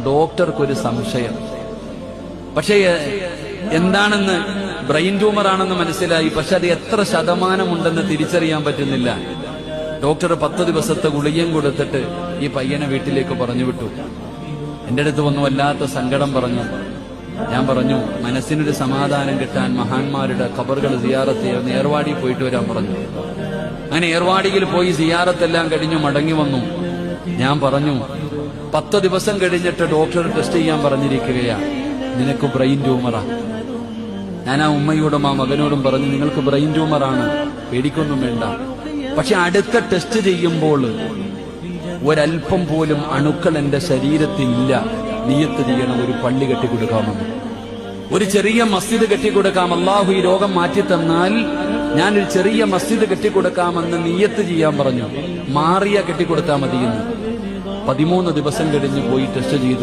ഡോക്ടർക്കൊരു സംശയം. പക്ഷേ എന്താണെന്ന്, ബ്രെയിൻ ട്യൂമർ ആണെന്ന് മനസ്സിലായി. പക്ഷെ അത് എത്ര ശതമാനമുണ്ടെന്ന് തിരിച്ചറിയാൻ പറ്റുന്നില്ല. ഡോക്ടർ 10 ദിവസത്തെ ഗുളികയും കൊടുത്തിട്ട് ഈ പയ്യനെ വീട്ടിലേക്ക് പറഞ്ഞു വിട്ടു. എന്റെ അടുത്ത് വന്നു വല്ലാത്ത സങ്കടം പറഞ്ഞു. ഞാൻ പറഞ്ഞു, മനസ്സിനൊരു സമാധാനം കിട്ടാൻ മഹാന്മാരുടെ ഖബറുകൾ സിയാറത്ത് ചെയ്ത് ഏർവാടി പോയിട്ട് വരാൻ പറഞ്ഞു. അങ്ങനെ ഏർവാടിയിൽ പോയി സിയാറത്തെല്ലാം കഴിഞ്ഞു മടങ്ങി വന്നു. ഞാൻ പറഞ്ഞു, 10 ദിവസം കഴിഞ്ഞിട്ട് ഡോക്ടർ ടെസ്റ്റ് ചെയ്യാൻ പറഞ്ഞിരിക്കുകയാ, നിനക്ക് ബ്രെയിൻ ട്യൂമറാ. ഞാൻ ആ ഉമ്മയോടും ആ മകനോടും പറഞ്ഞു, നിങ്ങൾക്ക് ബ്രെയിൻ ട്യൂമറാണ്, പേടിക്കൊന്നും വേണ്ട. പക്ഷെ അടുത്ത ടെസ്റ്റ് ചെയ്യുമ്പോൾ ഒരൽപ്പം പോലും അണുക്കൾ എന്റെ ശരീരത്തിലില്ല. നിയത്ത് ചെയ്യണം, ഒരു പള്ളി കെട്ടിക്കൊടുക്കാമെന്ന്, ഒരു ചെറിയ മസ്ജിദ് കെട്ടിക്കൊടുക്കാം. അള്ളാഹു ഈ രോഗം മാറ്റിത്തന്നാൽ ഞാനൊരു ചെറിയ മസ്ജിദ് കെട്ടിക്കൊടുക്കാമെന്ന് നിയത്ത് ചെയ്യാൻ പറഞ്ഞു. മാറിയ കെട്ടിക്കൊടുത്താൽ മതിയെന്ന്. 13 ദിവസം കഴിഞ്ഞ് പോയി ടെസ്റ്റ് ചെയ്തു.